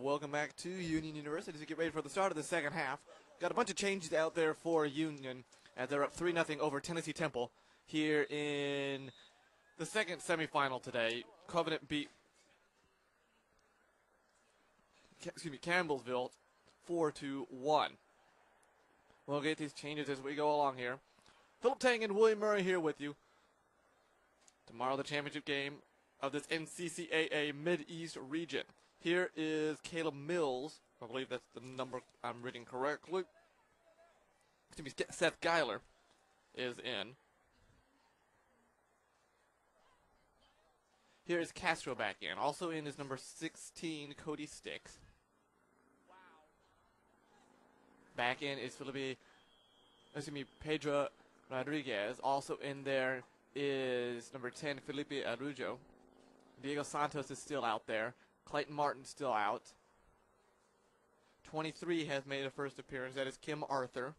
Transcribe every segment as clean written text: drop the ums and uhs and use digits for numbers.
welcome back to Union University as we get ready for the start of the second half. Got a bunch of changes out there for Union as they're up 3-0 over Tennessee Temple here in the second semifinal today. Covenant beat Campbellsville 4-1. We'll get these changes as we go along here. Philip Tang and William Murray here with you. Tomorrow the championship game of this NCCAA Mid-East region. Here is Caleb Mills. I believe that's the number I'm reading correctly. Excuse me, Seth Geiler is in. Here is Castro back in. Also in is number 16, Cody Sticks. Back in is Pedro Rodriguez. Also in there is number 10, Felipe Arujo. Diego Santos is still out there. Clayton Martin still out. 23 has made a first appearance. That is Kim Arthur.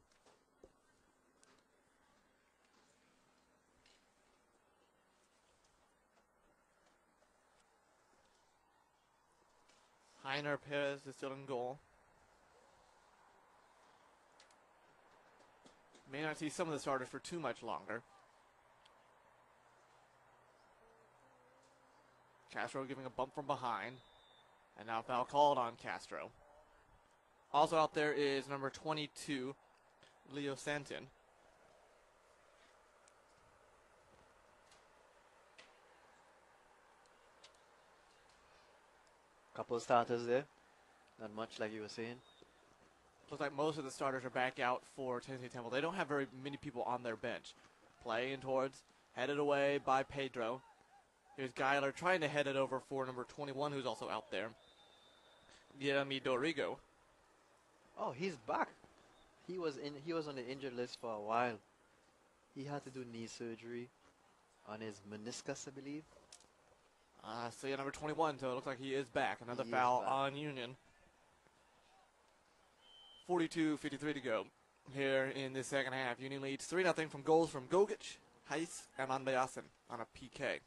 Heiner Perez is still in goal. May not see some of the starters for too much longer. Castro giving a bump from behind. And now foul called on Castro. Also out there is number 22, Leo Santin. Couple of starters there. Not much like you were saying. Looks like most of the starters are back out for Tennessee Temple. They don't have very many people on their bench. Playing towards, headed away by Pedro. Here's Geiler trying to head it over for number 21, who's also out there. Jeremy Dorigo. Oh, he's back. He was on the injured list for a while. He had to do knee surgery on his meniscus, I believe. So yeah, number 21, so it looks like he is back. Another foul on Union. 42-53 to go here in the second half. Union leads 3-0 from goals from Gogic, Heiss, and Andreasen on a PK.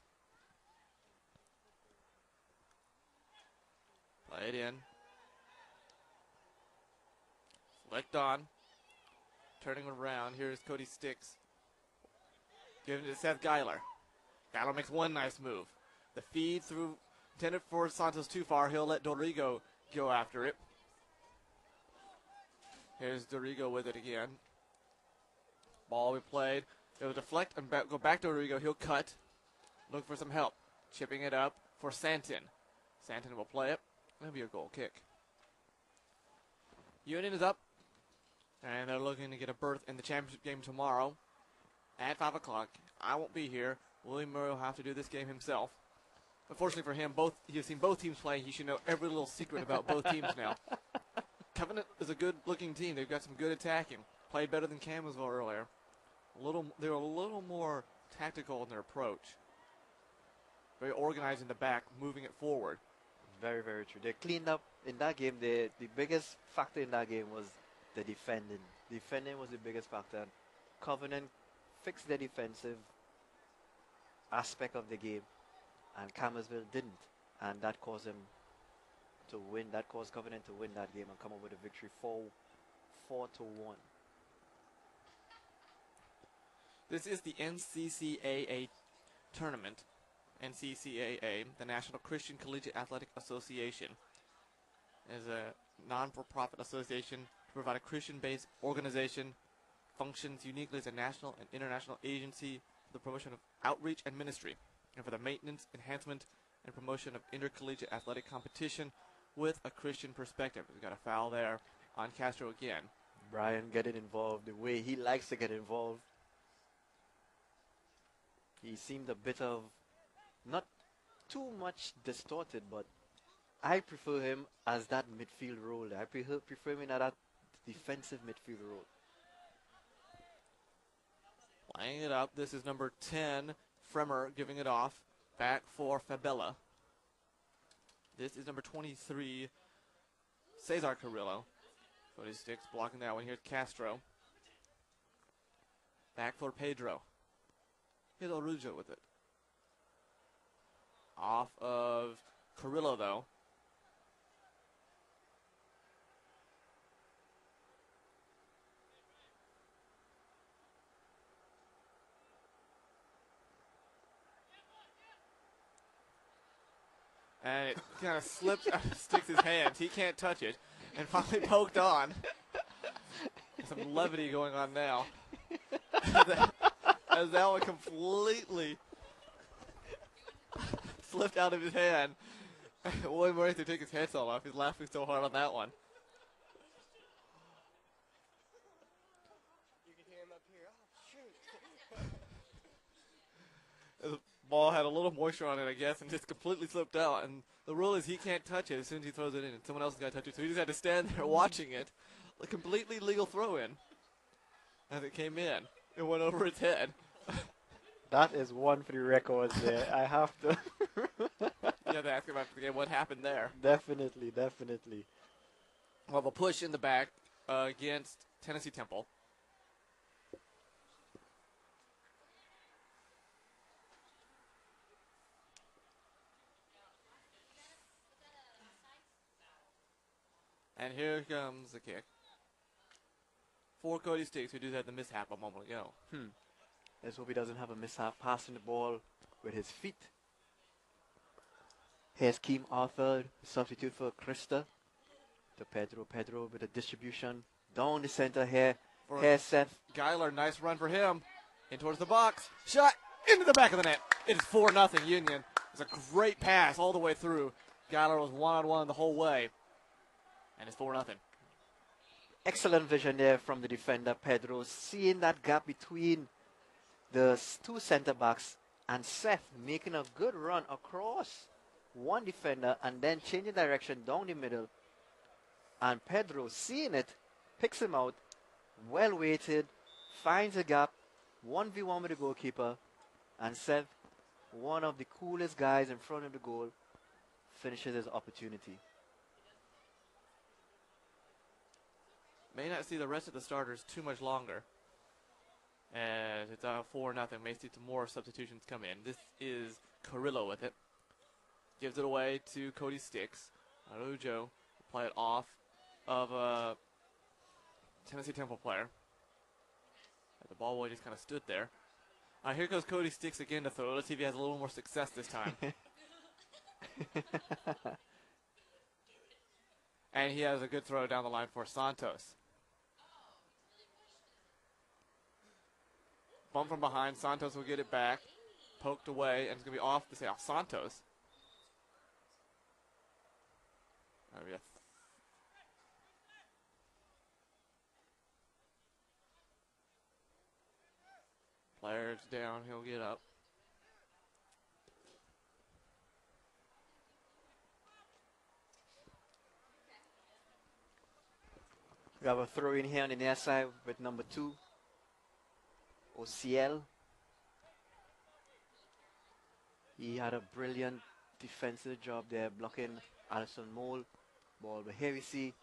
Play it in. Flicked on. Turning around. Here's Cody Sticks. Giving it to Seth Geiler. Geiler makes one nice move. The feed through, intended for Santos too far. He'll let Dorigo go after it. Here's Dorigo with it again. Ball we played. It'll deflect and go back to Dorigo. He'll cut. Look for some help. Chipping it up for Santin. Santin will play it. That'll be a goal kick. Union is up. And they're looking to get a berth in the championship game tomorrow at 5 o'clock. I won't be here. William Murray will have to do this game himself. Unfortunately for him, he has seen both teams play. He should know every little secret about both teams now. Covenant is a good-looking team. They've got some good attacking. Played better than Campbellsville earlier. They were a little more tactical in their approach. Very organized in the back, moving it forward. Very, very true. They cleaned up in that game. The biggest factor in that game was the defending. Defending was the biggest factor. Covenant fixed their defensive aspect of the game, and Campbellsville didn't, and that caused them to win. That caused Covenant to win that game and come up with a victory 4-1. This is the NCCAA tournament. NCCAA, the National Christian Collegiate Athletic Association, is a non-for-profit association to provide a Christian-based organization, functions uniquely as a national and international agency for the promotion of outreach and ministry, and for the maintenance, enhancement, and promotion of intercollegiate athletic competition with a Christian perspective. We got a foul there on Castro again. Brian getting involved the way he likes to get involved. He seemed a bit of, not too much distorted, but I prefer him as that midfield role. I prefer him in that defensive midfield role. Playing it up. This is number 10, Fremer, giving it off. Back for Fabella. This is number 23, Cesar Carrillo. Cody Sticks blocking that one. Here's Castro. Back for Pedro. Here's Arujo with it. Off of Carrillo, though. And it kind of slips out of Sticks' hands. He can't touch it. And finally poked on. Some levity going on now. As that one completely slipped out of his hand. William Murray to take his headset off. He's laughing so hard on that one. You can hear him up here. Oh, shoot. The ball had a little moisture on it, I guess, and just completely slipped out. And the rule is he can't touch it as soon as he throws it in, and someone else has got to touch it. So he just had to stand there watching it. A completely legal throw-in as it came in. It went over his head. That is one for the records there. I have to. You have to ask him after the game what happened there. Definitely, definitely. Well, the push in the back against Tennessee Temple. And here comes the kick. For Cody Sticks, who did have the mishap a moment ago. Let's hope he doesn't have a mishap passing the ball with his feet. Here's Keem Arthur, substitute for Krista. To Pedro. Pedro with a distribution down the center here. Here's Seth. Geiler, nice run for him. In towards the box. Shot into the back of the net. It is 4-0 Union. It's a great pass all the way through. Geiler was one-on-one the whole way. And it's 4-0. Excellent vision there from the defender, Pedro. Seeing that gap between the two center backs and Seth making a good run across one defender and then changing direction down the middle. And Pedro, seeing it, picks him out. Well weighted, finds a gap, 1v1 with the goalkeeper. And Seth, one of the coolest guys in front of the goal, finishes his opportunity. May not see the rest of the starters too much longer. As it's 4-0. May see some more substitutions come in. This is Carrillo with it. Gives it away to Cody Sticks. Arujo will play it off of a Tennessee Temple player. The ball boy just kind of stood there. Here goes Cody Sticks again to throw. Let's see if he has a little more success this time. And he has a good throw down the line for Santos. Bump from behind. Santos will get it back. Poked away, and it's going to be off to say off Santos. Players down, he'll get up. We have a throw in here on the near side with number 2, OCL. He had a brilliant defensive job there, blocking Allison Mole. Ball, but here we see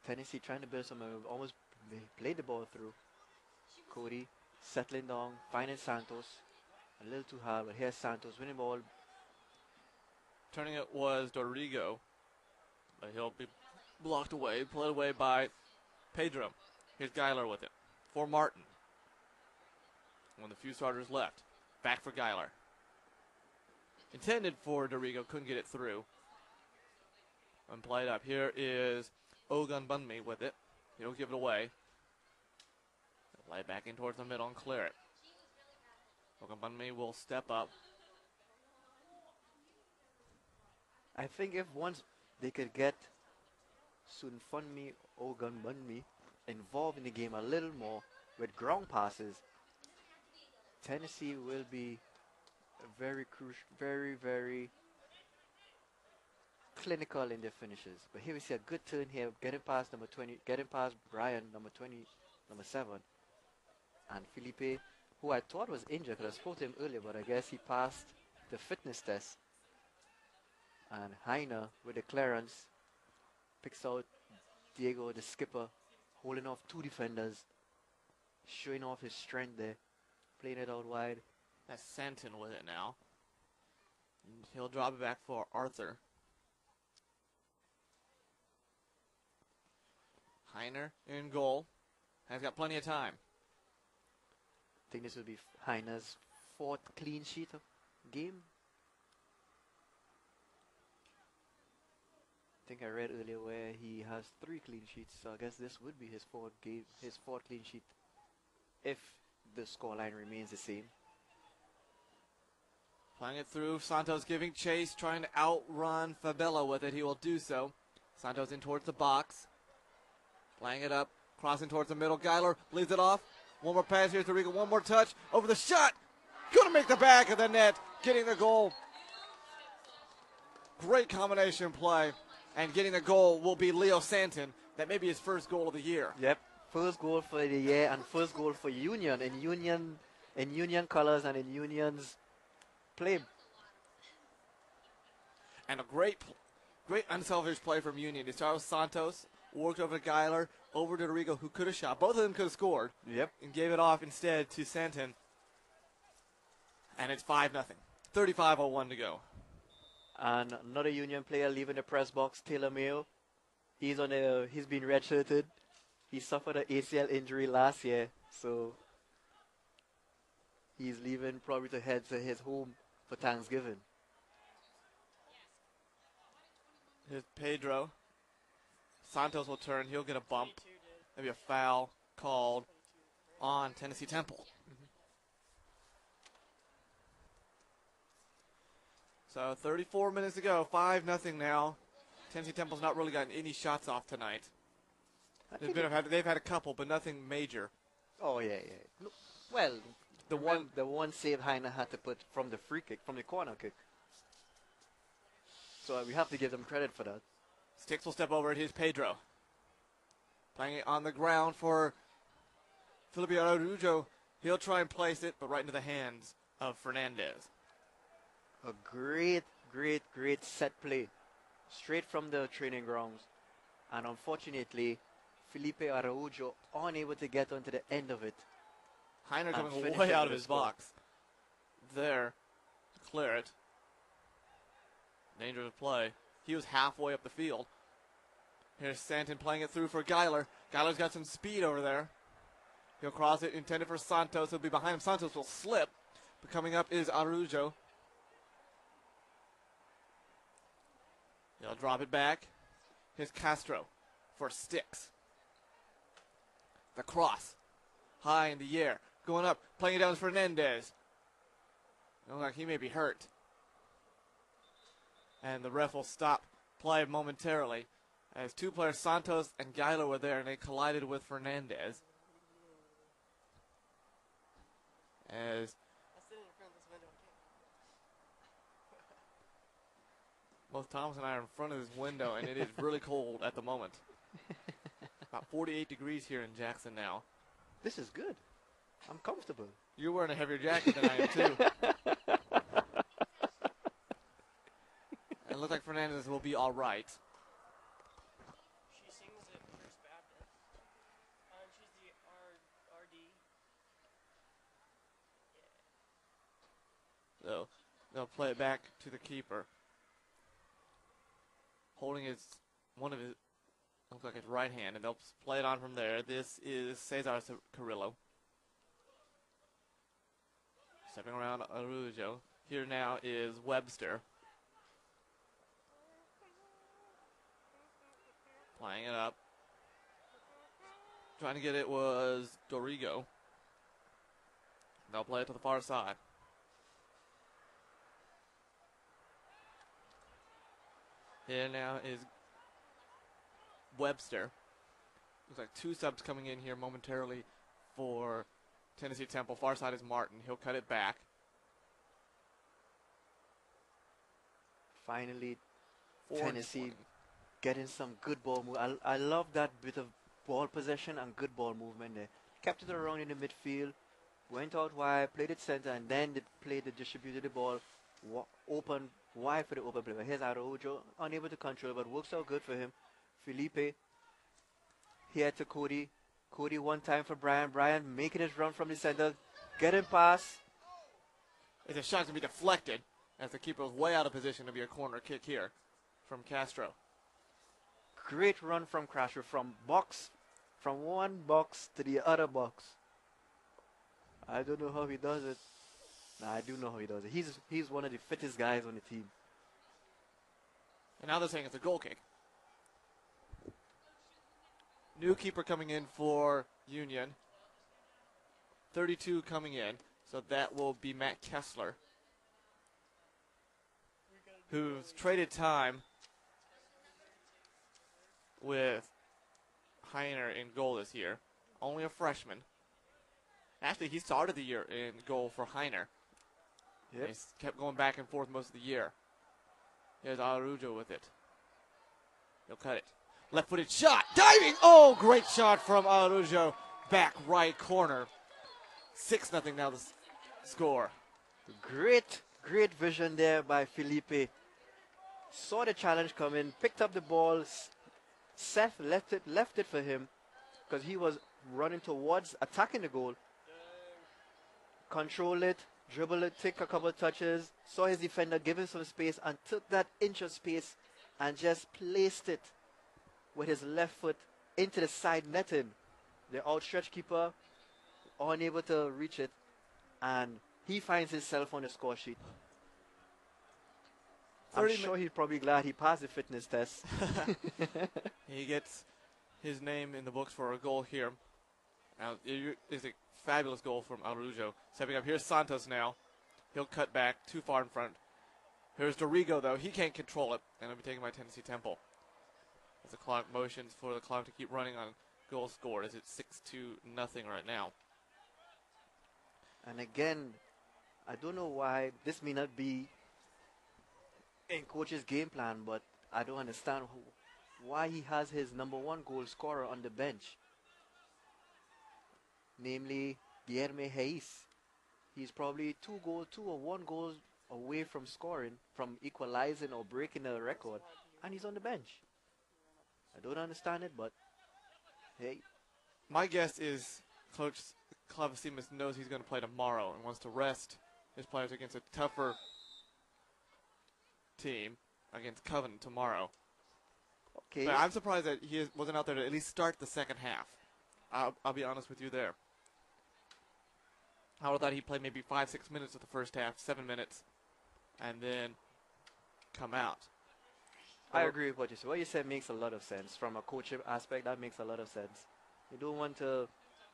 Tennessee trying to build some, almost played the ball through. Cody settling down, finding Santos. A little too hard, but here's Santos winning ball. Turning it was Dorigo, but he'll be blocked away, played away by Pedro. Here's Geiler with it for Martin. One of the few starters left. Back for Geiler. Intended for Dorigo, couldn't get it through. And played up. Here is Ogunbunmi with it. He'll give it away. Play back in towards the middle and clear it. Ogunbunmi will step up. I think if once they could get Sunfunmi Ogunbunmi involved in the game a little more with ground passes, Tennessee will be very crucial, very clinical in their finishes. But here we see a good turn here, getting past number 20, getting past Brian, number 20, number 7, and Felipe, who I thought was injured because I spoke to him earlier, but I guess he passed the fitness test. And Heiner with the clearance picks out Diego, the skipper, holding off 2 defenders, showing off his strength there, playing it out wide. That's Santon with it now. And he'll drop it back for Arthur. Heiner in goal. Has got plenty of time. I think this will be Heiner's 4th clean sheet of game. think I read earlier where he has 3 clean sheets, so I guess this would be his fourth clean sheet if the scoreline remains the same. Playing it through, Santos giving chase, trying to outrun Fabella with it. He will do so. Santos in towards the box. Playing it up, crossing towards the middle. Geiler leaves it off. One more pass here to Riga. One more touch. Over the shot. Going to make the back of the net. Getting the goal. Great combination play. And getting the goal will be Leo Santon. That may be his first goal of the year. Yep, first goal for the year and first goal for Union in Union colors and in Union's play. And a great unselfish play from Union. It started with Santos, worked over to Geiler, over to Rigo, who could have shot. Both of them could have scored. Yep. And gave it off instead to Santon. And it's 5-0. 35:01 to go. And another Union player leaving the press box, Taylor Mayo. He's been redshirted. He suffered an ACL injury last year, so he's leaving probably to head to his home for Thanksgiving. Here's Pedro. Santos will turn. He'll get a bump. Maybe a foul called on Tennessee Temple. So 34 minutes to go. 5-0 now. Tennessee Temple's not really gotten any shots off tonight. They've had a couple, but nothing major. Oh yeah. Look, well, the one save Heiner had to put from the free kick, from the corner kick. So we have to give them credit for that. Sticks will step over it. Here's Pedro. Playing it on the ground for Felipe Araujo. He'll try and place it, but right into the hands of Fernandez. A great set play. Straight from the training grounds. And unfortunately, Felipe Araujo unable to get onto the end of it. Heiner coming way out of his box. There to clear it. Dangerous play. He was halfway up the field. Here's Santon playing it through for Geiler. Geiler's got some speed over there. He'll cross it, intended for Santos. He'll be behind him. Santos will slip. But coming up is Araujo. He'll drop it back. Here's Castro for Sticks. The cross. High in the air. Going up. Playing it down to Fernandez. Looks like he may be hurt. And the ref will stop play momentarily. As two players, Santos and Geiler, were there, and they collided with Fernandez. As both Thomas and I are in front of this window, and it is really cold at the moment. About 48 degrees here in Jackson now. This is good. I'm comfortable. You're wearing a heavier jacket than I am, too. And it looks like Fernandez will be all right. She sings at First Baptist. She's the RD. So they'll play it back to the keeper. Holding one of his, looks like his right hand, and they'll play it on from there. This is Cesar Carrillo. Stepping around Araujo. Here now is Webster. Playing it up. Trying to get it was Dorigo. They'll play it to the far side. Here now is Webster. Looks like two subs coming in here momentarily for Tennessee Temple. Far side is Martin. He'll cut it back. Finally, 4-20. Tennessee getting some good ball move. I love that bit of ball possession and good ball movement there. Kept it around in the midfield, went out wide, played it center, and then distributed the ball open wide for the open player. Here's Araujo, unable to control, but works out good for him. Felipe here to Cody. Cody one time for Brian. Brian making his run from the center, getting past. It's a shot to be deflected as the keeper was way out of position to be a corner kick here from Castro. Great run from Castro from one box to the other box. I don't know how he does it. Nah, I do know how he does it. He's one of the fittest guys on the team. And now they're saying it's a goal kick. New keeper coming in for Union. 32 coming in. So that will be Matt Kessler, who's traded time with Heiner in goal this year. Only a freshman. Actually, he started the year in goal for Heiner. Yep. He's kept going back and forth most of the year. Here's Arujo with it. He'll cut it. Left-footed shot. Diving! Oh, great shot from Arujo. Back right corner. 6-0 now the score. Great vision there by Felipe. Saw the challenge coming, picked up the ball. Seth left it for him because he was running towards attacking the goal. Control it, dribble it, take a couple of touches. Saw his defender give him some space and took that inch of space and just placed it with his left foot into the side netting. The outstretched keeper unable to reach it, and he finds himself on the score sheet. I'm sure he's probably glad he passed the fitness test. He gets his name in the books for a goal here. It's a fabulous goal from Arujo. Stepping up, here's Santos now. He'll cut back too far in front. Here's Dorigo, though. He can't control it, and it'll be taken by Tennessee Temple. As the clock motions for the clock to keep running on goal scored, as it's 6-0 right now. And again, I don't know why this may not be in coach's game plan, but I don't understand why he has his number one goal scorer on the bench, namely Guilherme Reis. He's probably 2 or 1 goal away from scoring, from equalizing or breaking a record, and he's on the bench. I don't understand it, but hey. My guess is Coach Clavasimus knows he's going to play tomorrow and wants to rest his players against a tougher team against Covenant tomorrow. Okay. But I'm surprised that he wasn't out there to at least start the second half. I'll be honest with you there. I would have thought he'd play maybe 5-6 minutes of the first half, 7 minutes, and then come out. I agree with what you said. What you said makes a lot of sense. From a coaching aspect, that makes a lot of sense. You don't want to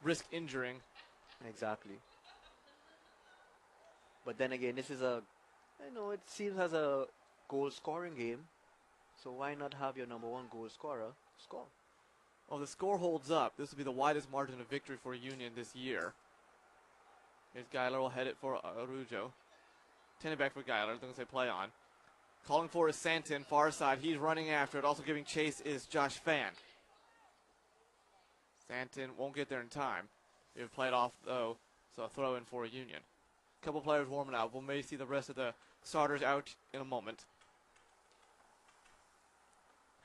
risk injuring. Exactly. But then again, this is it seems as a goal scoring game. So why not have your number one goal scorer score? Well, the score holds up. This will be the widest margin of victory for Union this year. Here's Geiler will head it for Arujo. 10 it back for Geiler. They're going to say play on. Calling for is Santin, far side. He's running after it. Also giving chase is Josh Fan. Santin won't get there in time. He'll play it off, though, so a throw in for a Union. A couple players warming up. We'll maybe see the rest of the starters out in a moment.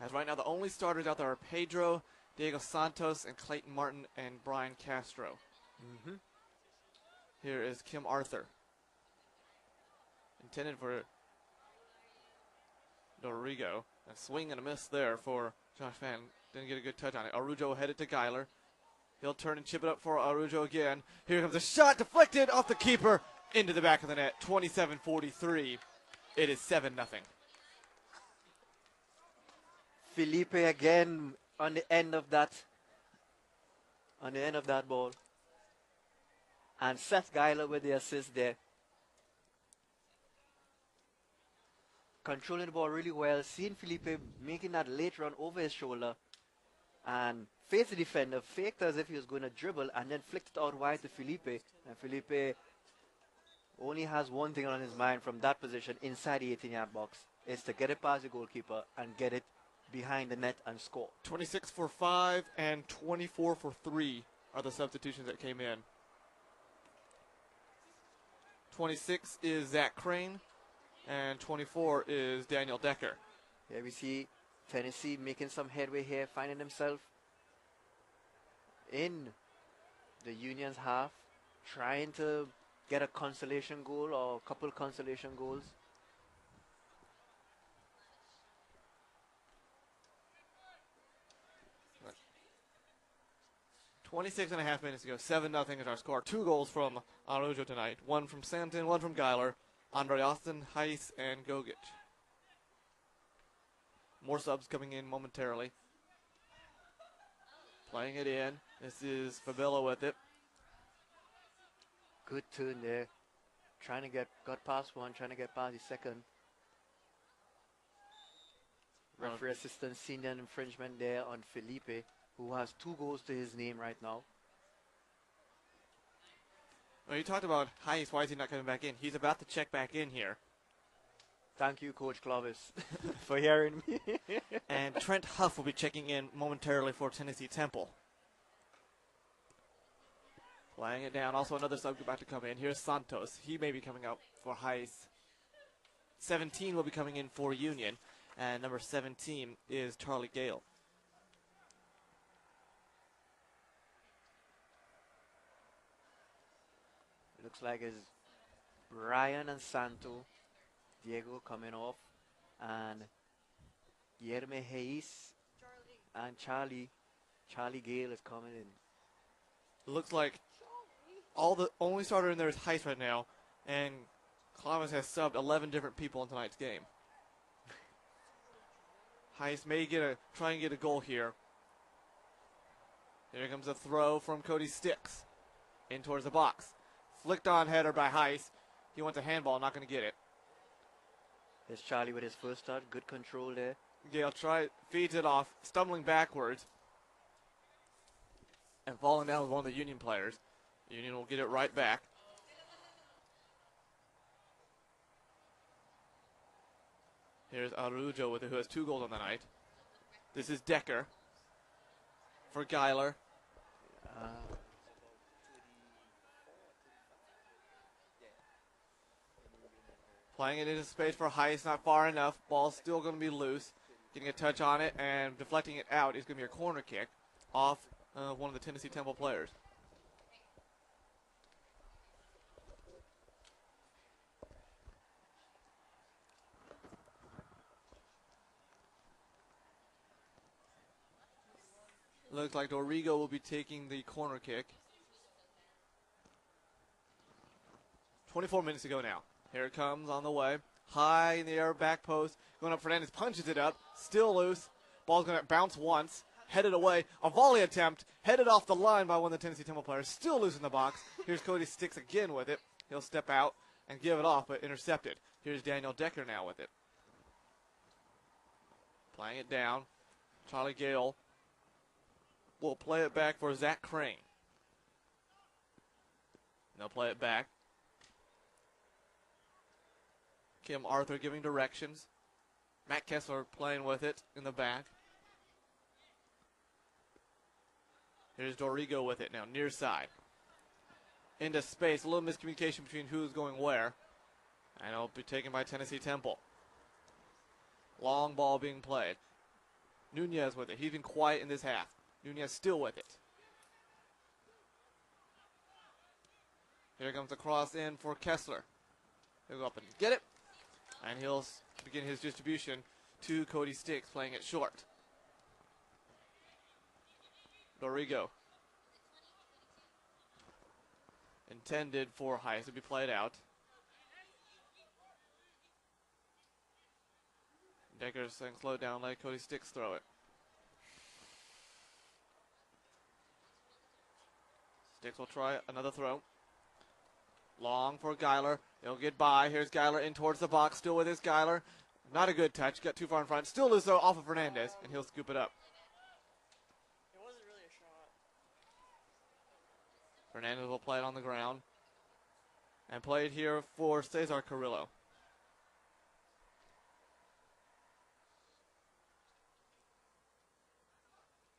As right now, the only starters out there are Pedro, Diego Santos, and Clayton Martin, and Brian Castro. Mm-hmm. Here is Kim Arthur. Intended for Dorigo. A swing and a miss there for Josh Fan. Didn't get a good touch on it. Arujo headed to Geiler. He'll turn and chip it up for Arujo again. Here comes a shot deflected off the keeper into the back of the net. 27-43. It is 7-0. Felipe again on the end of that ball. And Seth Geiler with the assist there. Controlling the ball really well. Seeing Felipe making that late run over his shoulder. And face the defender. Faked as if he was going to dribble. And then flicked it out wide to Felipe. And Felipe only has one thing on his mind from that position inside the 18-yard box. Is to get it past the goalkeeper and get it behind the net and score. 26 for 5 and 24 for 3 are the substitutions that came in. 26 is Zach Crane, and 24 is Daniel Decker. Yeah, we see Tennessee making some headway here, finding themselves in the Union's half, trying to get a consolation goal or a couple consolation goals. 26.5 minutes ago, 7-0 is our score. 2 goals from Arujo tonight. 1 from Santin, 1 from Geiler, Andre Austin, Heiss, and Gogic. More subs coming in momentarily. Playing it in. This is Fabella with it. Good turn there. Got past one, trying to get past the second. Referee assistant seen an infringement there on Felipe, who has 2 goals to his name right now. Well, you talked about Heist. Why is he not coming back in? He's about to check back in here. Thank you, Coach Clovis, for hearing me. And Trent Huff will be checking in momentarily for Tennessee Temple. Playing it down. Also another sub about to come in. Here's Santos. He may be coming out for Heist. 17 will be coming in for Union. And number 17 is Charlie Gale. It looks like it's Brian and Santo. Diego coming off. And Yerme Hayes and Charlie Gale is coming in. Looks like the only starter in there is Heist right now. And Columbus has subbed 11 different people in tonight's game. Heist may try and get a goal here. Here comes a throw from Cody Sticks. In towards the box. Flicked on header by Heist. He wants a handball, not going to get it. There's Charlie with his first start. Good control there. Gale feeds it off, stumbling backwards. And falling down with one of the Union players. Union will get it right back. Here's Arujo with it, who has 2 goals on the night. This is Decker for Geiler. Playing it into space for Heist, not far enough. Ball's still going to be loose. Getting a touch on it and deflecting it out is going to be a corner kick off one of the Tennessee Temple players. Looks like Dorigo will be taking the corner kick. 24 minutes to go now. Here it comes on the way. High in the air, back post. Going up, Fernandez punches it up. Still loose. Ball's going to bounce once. Headed away. A volley attempt. Headed off the line by one of the Tennessee Temple players. Still loose in the box. Here's Cody Sticks again with it. He'll step out and give it off, but intercepted. Here's Daniel Decker now with it. Playing it down. Charlie Gale will play it back for Zach Crane. They'll play it back. Kim Arthur giving directions. Matt Kessler playing with it in the back. Here's Dorigo with it now, near side. Into space, a little miscommunication between who's going where. And it'll be taken by Tennessee Temple. Long ball being played. Nunez with it. He's been quiet in this half. Nunez still with it. Here comes the cross in for Kessler. He'll go up and get it. And he'll begin his distribution to Cody Sticks, playing it short. Dorigo. Intended for Heist to be played out. Decker's saying slow down, let Cody Sticks throw it. Sticks will try another throw. Long for Geiler. He'll get by. Here's Geiler in towards the box. Still with his Geiler. Not a good touch. Got too far in front. Still loose though off of Fernandez. And he'll scoop it up. It wasn't really a shot. Fernandez will play it on the ground. And play it here for Cesar Carrillo.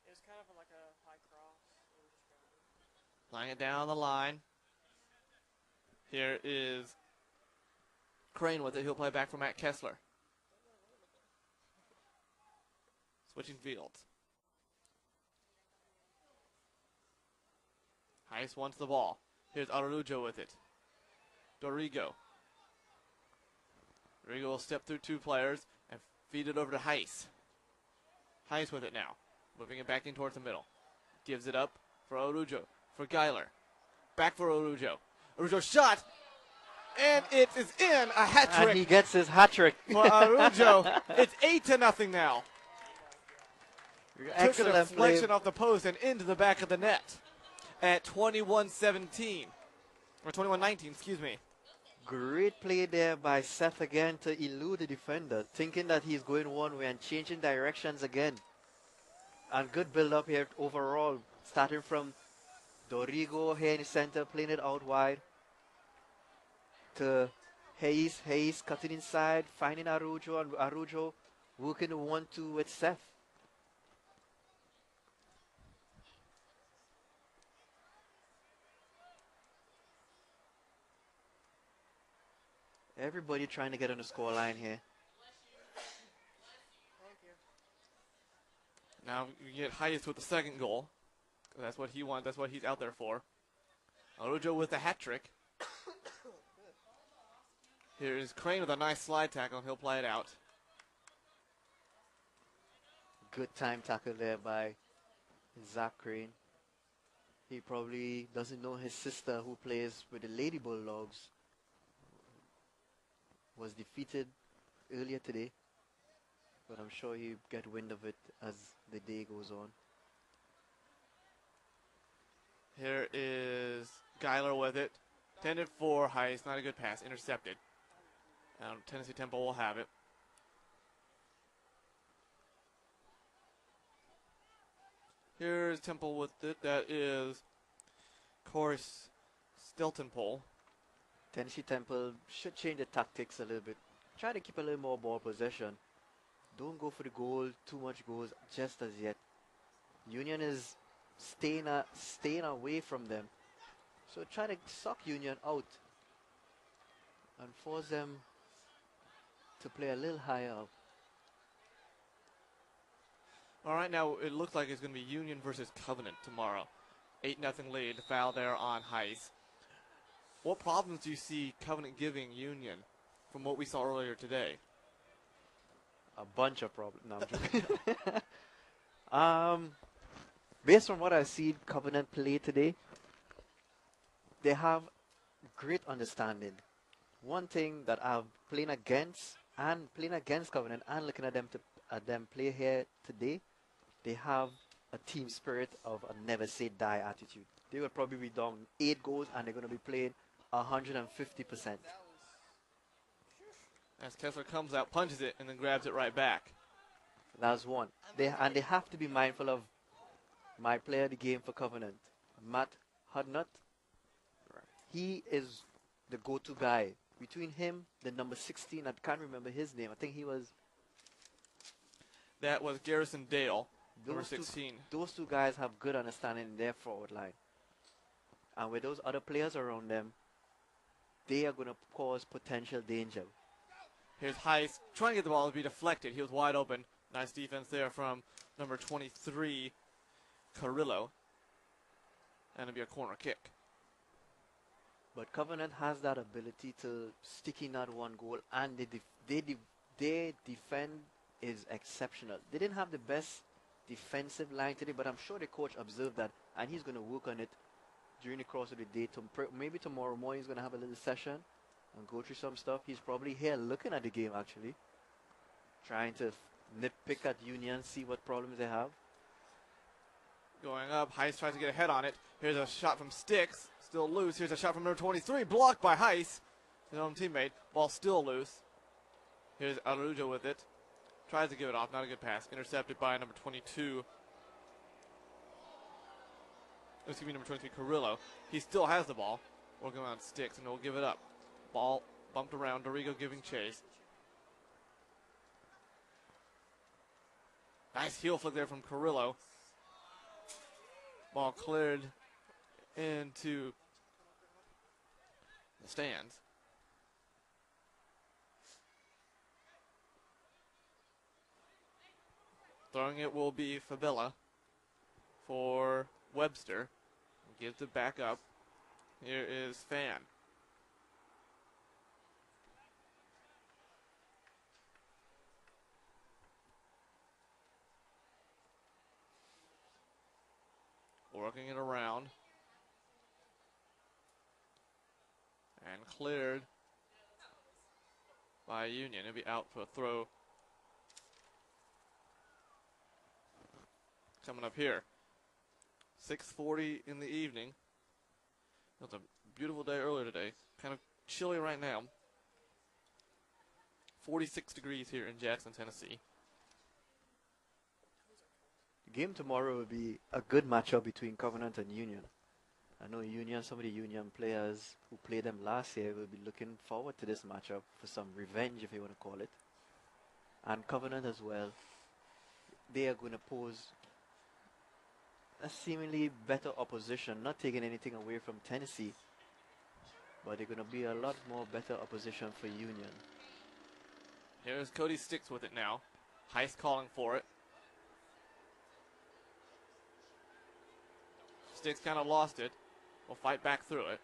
It was kind of like a high cross. Playing it down the line. Here is Crane with it. He'll play back for Matt Kessler. Switching fields. Heist wants the ball. Here's Arujo with it. Dorigo. Dorigo will step through 2 players and feed it over to Heist. Heist with it now. Moving it back in towards the middle. Gives it up for Arujo. For Geiler. Back for Arujo. Arujo shot. And it is in. A hat trick. And he gets his hat trick. For Arujo. It's 8-0 now. Took a Excellent play. deflection off the post and into the back of the net at 21-17. Or 21-19, excuse me. Great play there by Seth again to elude the defender, thinking that he's going one way and changing directions again. And good build up here overall, starting from Dorigo here in the center, playing it out wide to Hayes. Hayes cutting inside, finding Arujo, and Arujo working the 1-2 with Seth. Everybody trying to get on the score line here. Thank you. Now you get Hayes with the second goal. That's what he wants. That's what he's out there for. Arujo with the hat trick. Here's Crane with a nice slide tackle. He'll play it out. Good time tackle there by Zach Crane. He probably doesn't know his sister, who plays with the Lady Bulldogs, was defeated earlier today. But I'm sure he'll get wind of it as the day goes on. Here is Geiler with it. Tended for Hayes. Not a good pass. Intercepted. Tennessee Temple will have it. Here's Temple with it. That is, of course, Stilton Pole. Tennessee Temple should change the tactics a little bit. Try to keep a little more ball possession. Don't go for the goal, too much goals just as yet. Union is staying away from them. So try to suck Union out and force them to play a little higher up. All right, now it looks like it's going to be Union versus Covenant tomorrow. 8-0 lead. Foul there on Heiss. What problems do you see Covenant giving Union from what we saw earlier today? A bunch of problems. No, I'm joking. Based on what I see Covenant play today, they have great understanding. One thing that I've playing against Covenant and looking at them play here today, they have a team spirit of a never say die attitude. They will probably be down 8 goals and they're going to be playing 150%. As Kessler comes out, punches it, and then grabs it right back. That's one. They have to be mindful of my player of the game for Covenant, Matt Hudnut. He is the go-to guy. Between him, the number 16, I can't remember his name. I think he was... That was Garrison Dale, number Those two- 16. Those two guys have good understanding in their forward line. And with those other players around them, they are going to cause potential danger. Here's Heiss trying to get the ball to be deflected. He was wide open. Nice defense there from number 23, Carrillo. And it'll be a corner kick. But Covenant has that ability to stick in that one goal, and their defend is exceptional. They didn't have the best defensive line today, but I'm sure the coach observed that, and he's going to work on it during the course of the day. Maybe tomorrow morning he's going to have a little session and go through some stuff. He's probably here looking at the game, actually, trying to nitpick at Union, see what problems they have. Going up, Heiss tries to get ahead on it. Here's a shot from Sticks, still loose. Here's a shot from number 23, blocked by Heiss, his own teammate. Ball still loose. Here's Arujo with it. Tries to give it off, not a good pass. Intercepted by number 22. Excuse me, number 23, Carrillo. He still has the ball. Working on Sticks, and he'll give it up. Ball bumped around, Dorigo giving chase. Nice heel flick there from Carrillo. Ball cleared into the stands. Throwing it will be Fabella for Webster. Gives it back up. Here is Fan. Working it around. And cleared by Union. It'll be out for a throw. coming up here. 6:40 in the evening. It was a beautiful day earlier today. Kind of chilly right now. 46 degrees here in Jackson, Tennessee. The game tomorrow will be a good matchup between Covenant and Union. I know Union, some of the Union players who played them last year will be looking forward to this matchup for some revenge, if you want to call it. And Covenant as well. They are going to pose a seemingly better opposition, not taking anything away from Tennessee, but they're going to be a lot more better opposition for Union. Here's Cody Sticks with it now. Heist calling for it. Sticks kind of lost it. Will fight back through it.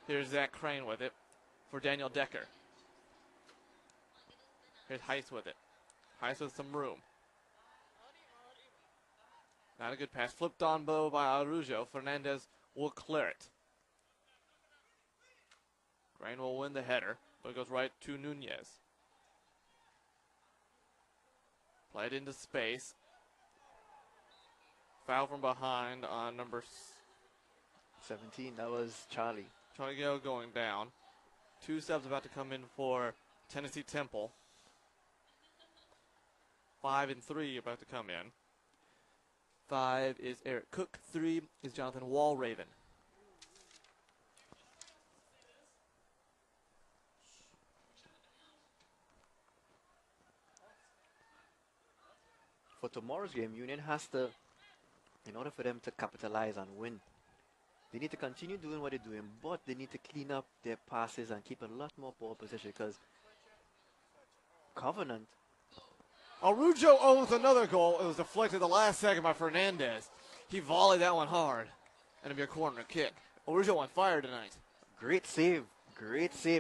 Here's Zach Crane with it for Daniel Decker. Here's Heist with it. Heist with some room. Not a good pass. Flipped on bow by Arujo. Fernandez will clear it. Crane will win the header, but it goes right to Nunez. Played into space. Foul from behind on number 17, that was Charlie. Charlie Gale going down. 2 subs about to come in for Tennessee Temple. 5 and 3 about to come in. 5 is Eric Cook. 3 is Jonathan Walraven. For tomorrow's game, Union has to, in order for them to capitalize and win, they need to continue doing what they're doing, but they need to clean up their passes and keep a lot more ball possession, because Covenant. Arujo owns another goal. It was deflected the last second by Fernandez. He volleyed that one hard. And it'll be a corner kick. Arujo on fire tonight. Great save,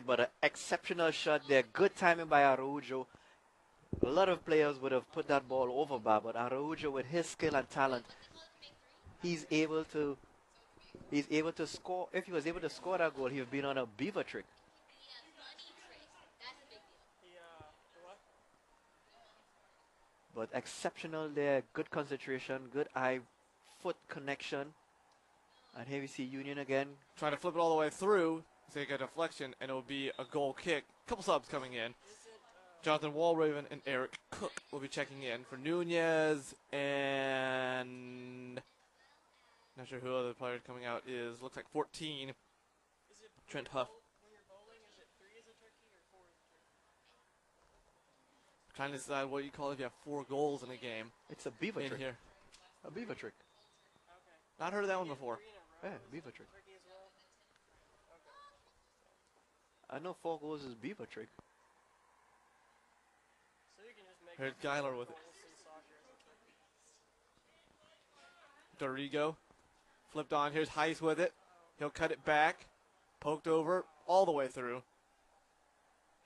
but an exceptional shot there. Good timing by Araujo. A lot of players would have put that ball over bar, but Araujo, with his skill and talent, he's able to score. If he was able to score that goal, he would have been on a beaver trick. But exceptional there, good concentration, good eye-foot connection. And here we see Union again. Trying to flip it all the way through. Take a deflection, and it will be a goal kick. Couple subs coming in. Jonathan Walraven and Eric Cook will be checking in for Nunez, and not sure who other player coming out is. Looks like 14. Trent Huff. When you're bowling, is it 3 is a turkey or 4 is a turkey? Trying to decide what you call it if you have 4 goals in a game. It's a beaver in trick. Here. A beaver trick. Okay. Not heard of that one before. 3 in a row? Yeah, beaver trick. Turkey as well? Okay. I know 4 goals is beaver trick. So you can just make Here's Geiler with it. goals in soccer as a turkey. Dorigo flipped on. Here's Heiss with it. He'll cut it back. Poked over all the way through.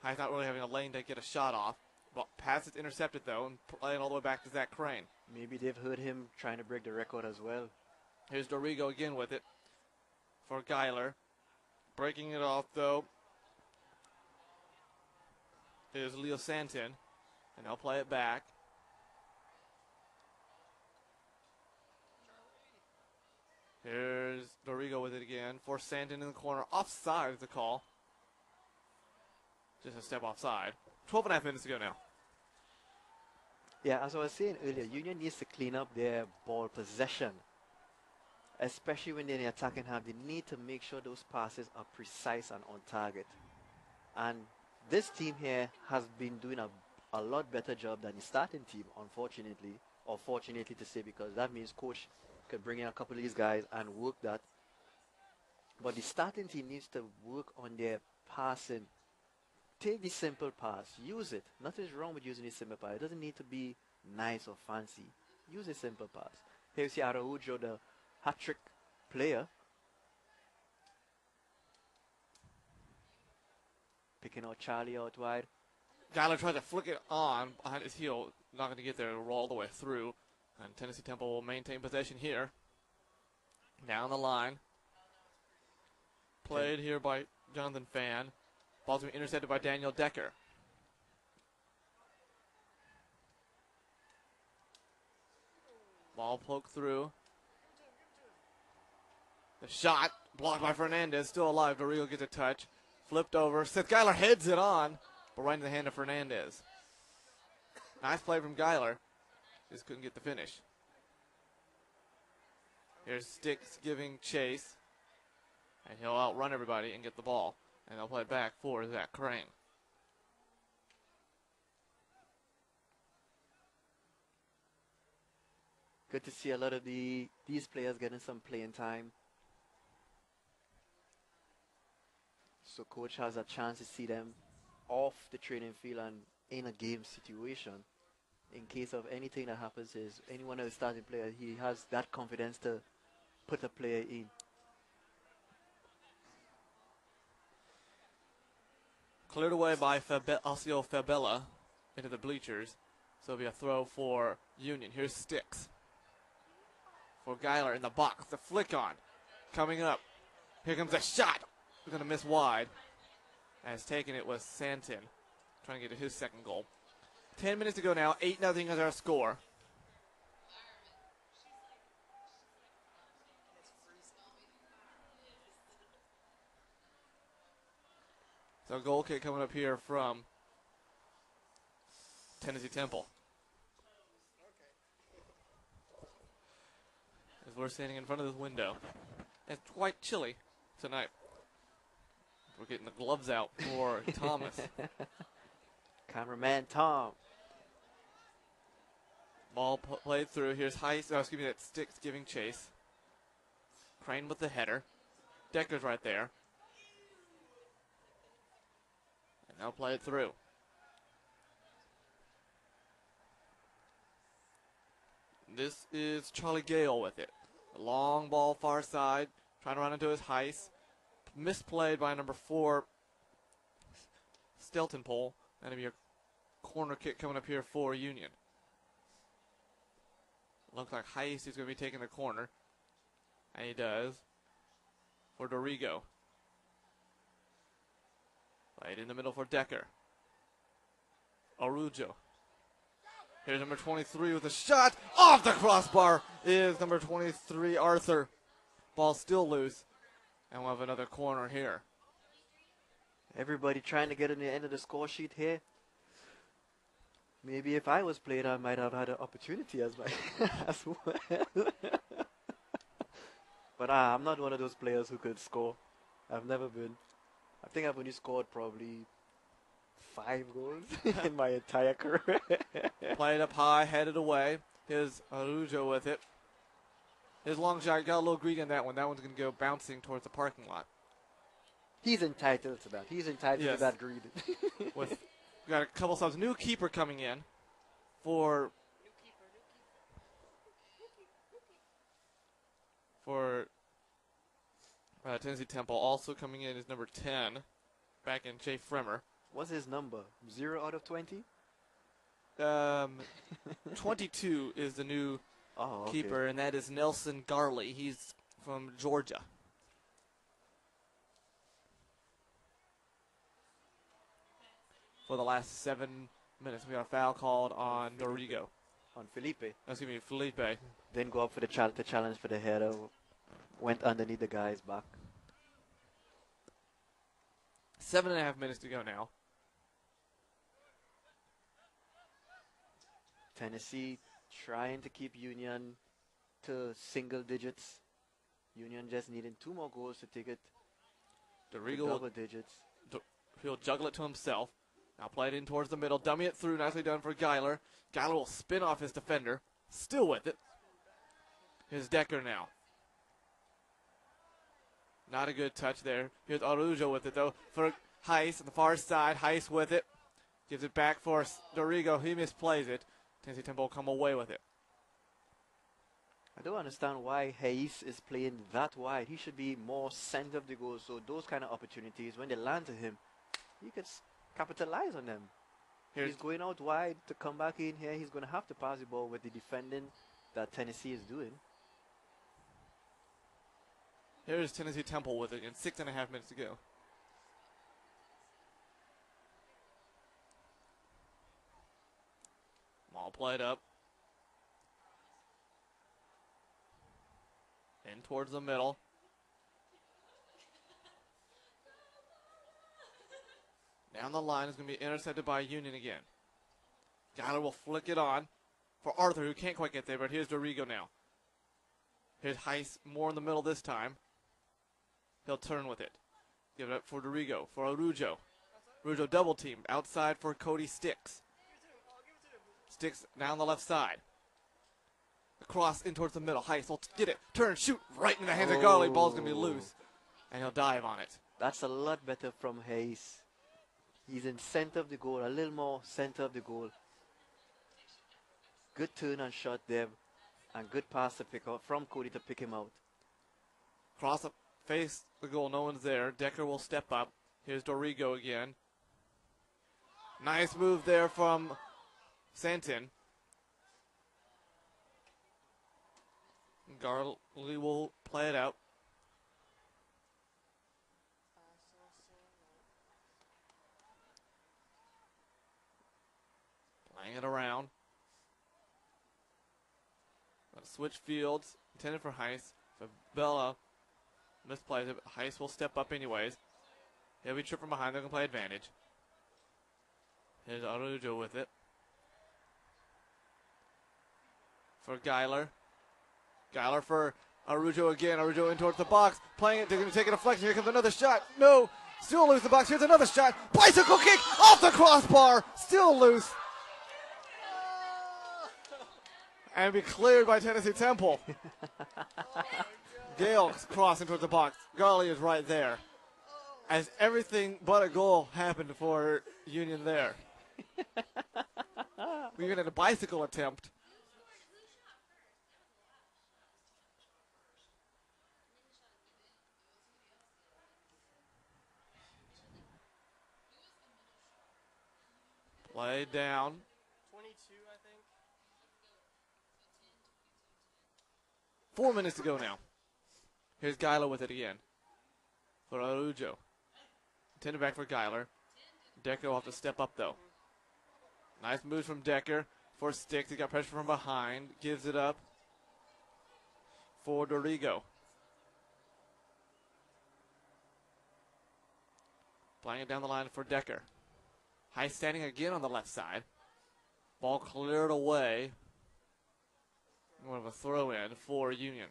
Heiss not really having a lane to get a shot off. But pass is intercepted, though, and playing all the way back to Zach Crane. Maybe they've heard him trying to break the record as well. Here's Dorigo again with it for Geiler. Breaking it off, though, is Leo Santin. And they'll play it back. Here's Dorigo with it again for Santin in the corner. Offside is the call. Just a step offside. 12 and a half minutes to go now. Yeah, as I was saying earlier, Union needs to clean up their ball possession. Especially when they're in the attacking half, they need to make sure those passes are precise and on target. And this team here has been doing a lot better job than the starting team, unfortunately. Or fortunately to say, because that means coach could bring in a couple of these guys and work that. But the starting team needs to work on their passing. Take the simple pass. Use it. Nothing's wrong with using a simple pass. It doesn't need to be nice or fancy. Use a simple pass. Here you see Araujo, the hat-trick player. Picking out Charlie out wide. Geiler tries to flick it on behind his heel. Not going to get there. Roll all the way through. And Tennessee Temple will maintain possession here. Down the line. Played here by Jonathan Fan. Ball's going to be intercepted by Daniel Decker. Ball poked through. The shot blocked by Fernandez. Still alive. Dorigo gets a touch. Flipped over. Seth Geiler heads it on, but right in the hand of Fernandez. Nice play from Geiler. Just couldn't get the finish. Here's Sticks giving chase. And he'll outrun everybody and get the ball. And they'll play it back for Zach Crane. Good to see a lot of these players getting some playing time. So coach has a chance to see them off the training field and in a game situation. In case of anything that happens, is anyone who's starting player, he has that confidence to put a player in. Cleared away by Osio Fabella into the bleachers. So it'll be a throw for Union. Here's Sticks. For Geiler in the box. The flick on. Coming up. Here comes a shot. We're going to miss wide. As taken it was Santin. Trying to get to his second goal. 10 minutes to go now. 8-0 is our score. So goal kick coming up here from Tennessee Temple. As we're standing in front of this window. It's quite chilly tonight. We're getting the gloves out for Thomas. Cameraman Tom. Ball played through. Here's that Sticks giving chase. Crane with the header. Decker's right there. And now play it through. This is Charlie Gale with it. A long ball far side. Trying to run into his Heiss. Misplayed by number 4, Stelton Pole. That'll be a corner kick coming up here for Union. Looks like Heiss is going to be taking the corner. And he does. For Dorigo. Played in the middle for Decker. Arujo. Here's number 23 with a shot. Off the crossbar is number 23, Arthur. Ball still loose. And we'll have another corner here. Everybody trying to get in the end of the score sheet here. Maybe if I was playing, I might have had an opportunity as well. But I'm not one of those players who could score. I've never been. I think I've only scored probably 5 goals in my entire career. Played up high, headed away. Here's Arujo with it. His long shot got a little greedy on that one. That one's going to go bouncing towards the parking lot. He's entitled to that. He's entitled to that greed. We got a couple subs. New keeper coming in for Tennessee Temple. Also coming in is number 10, back in Jay Fremer. What's his number? 0 out of 20? 22 is the new keeper, and that is Nelson Garley. He's from Georgia. For the last 7 minutes, we got a foul called on Dorigo. On Felipe. Excuse me, Felipe. Then go up for the challenge for the header. Went underneath the guy's back. 7.5 minutes to go now. Tennessee trying to keep Union to single digits. Union just needing 2 more goals to take it to double digits. He'll juggle it to himself. Now play it in towards the middle. Dummy it through. Nicely done for Geiler. Geiler will spin off his defender. Still with it. Here's Decker now. Not a good touch there. Here's Arujo with it, though, for Heiss on the far side. Heiss with it. Gives it back for Dorigo. He misplays it. Tennessee Temple will come away with it. I don't understand why Heiss is playing that wide. He should be more center of the goal. So those kind of opportunities, when they land to him, he could capitalize on them. He's going out wide to come back in here. He's going to have to pass the ball with the defending that Tennessee is doing. Here's Tennessee Temple with it in 6.5 minutes to go. Ball played up. In towards the middle. Down the line is going to be intercepted by Union again. Geiler will flick it on for Arthur, who can't quite get there, but here's Dorigo now. Here's Heiss, more in the middle this time. He'll turn with it. Give it up for Dorigo, for Arujo. Arujo double team, outside for Cody Sticks. Sticks down the left side. Across in towards the middle. Heiss will get it, turn, shoot, right in the hands of Garley. Ball's going to be loose, and he'll dive on it. That's a lot better from Hayes. He's in center of the goal, a little more center of the goal. Good turn and shot there, and good pass to pick up from Cody to pick him out. Cross up, face the goal, no one's there. Decker will step up. Here's Dorigo again. Nice move there from Santin. Garley will play it out. Playing it around. Switch fields, intended for Heiss. But Bella misplays it. Heiss will step up anyways. He'll be tripped from behind. They're going to play advantage. Here's Arujo with it. For Geiler. Geiler for Arujo again. Arujo in towards the box. Playing it. They're going to take a deflection. Here comes another shot. No. Still lose the box. Here's another shot. Bicycle kick off the crossbar. Still loose. And be cleared by Tennessee Temple. Gale crossing towards the box. Garley is right there. As everything but a goal happened for Union there. We even had a bicycle attempt. Play down. 22, I think. 4 minutes to go now. Here's Geiler with it again. For Arujo. Intended back for Geiler. Decker will have to step up, though. Nice move from Decker. For Sticks. He got pressure from behind. Gives it up for Dorigo. Playing it down the line for Decker. High standing again on the left side. Ball cleared away. More of a throw in for Union.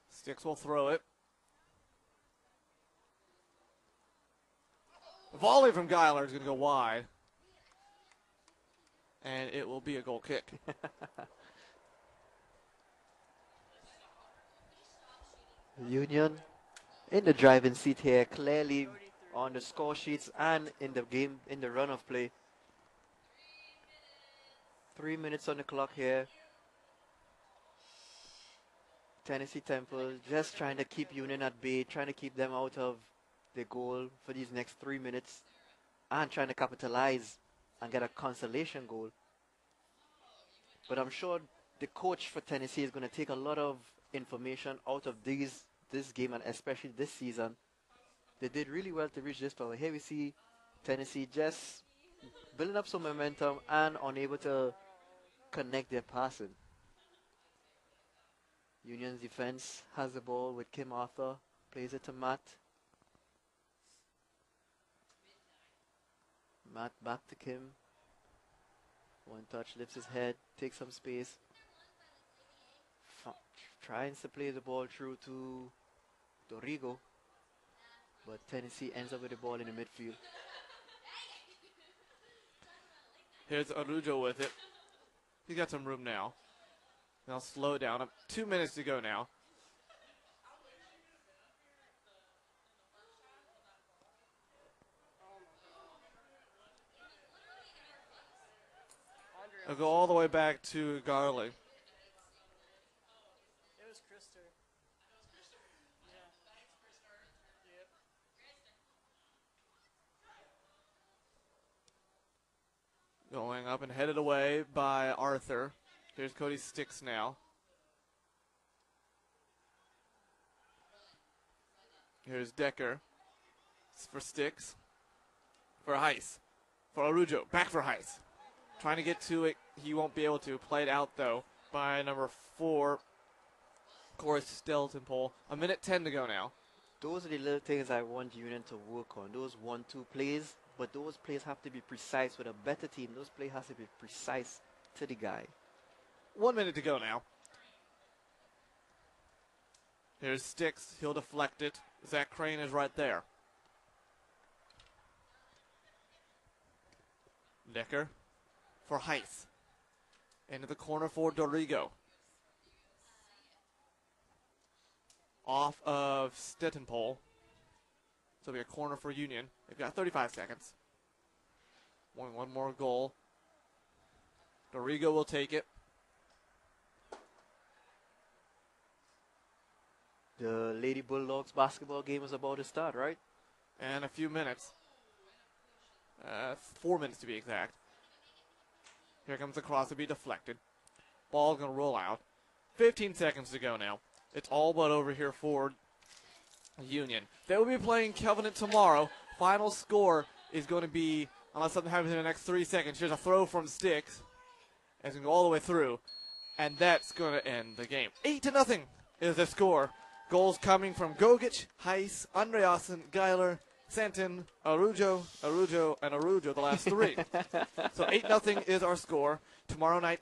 Sticks will throw it. Volley from Geiler is going to go wide. And it will be a goal kick. Union in the driving seat here, clearly on the score sheets and in the game, in the run of play. 3 minutes on the clock here. Tennessee Temple just trying to keep Union at bay, trying to keep them out of the goal for these next 3 minutes, and trying to capitalize and get a consolation goal. But I'm sure the coach for Tennessee is going to take a lot of information out of this game, and especially this season. They did really well to reach this point. Here we see Tennessee just building up some momentum and unable to connect their passing. Union's defense has the ball with Kim Arthur, plays it to Matt. Matt back to Kim. One touch, lifts his head, takes some space. Tries to play the ball through to Dorigo, but Tennessee ends up with the ball in the midfield. Here's Arujo with it. He's got some room now. Now slow down. 2 minutes to go now. I'll go all the way back to Garley. It was Krister. Yeah. Yep. Going up and headed away by Arthur. Here's Cody Sticks now. Here's Decker. It's for Sticks. For Heiss. for Arujo. Back for Heiss. Trying to get to it. He won't be able to. Played out, though, by number 4, Corey Steltonpole. 1:10 to go now. Those are the little things I want Union to work on. Those 1-2 plays, but those plays have to be precise. With a better team, those plays have to be precise to the guy. 1 minute to go now. Here's Sticks. He'll deflect it. Zach Crane is right there. Decker for Heiss. Into the corner for Dorigo. Off of Stettenpole. So it'll be a corner for Union. They've got 35 seconds. One more goal. Dorigo will take it. The Lady Bulldogs basketball game is about to start, right? And a few minutes. 4 minutes to be exact. Here comes the cross to be deflected. Ball's going to roll out. 15 seconds to go now. It's all but over here for Union. They will be playing Covenant tomorrow. Final score is going to be, unless something happens in the next 3 seconds, here's a throw from Sticks. And it's going to go all the way through. And that's going to end the game. 8-0 is the score. Goals coming from Gogic, Heiss, Andreasen, Geiler, Santin, Arujo, and Arujo, the last 3. So 8-0 is our score. Tomorrow night,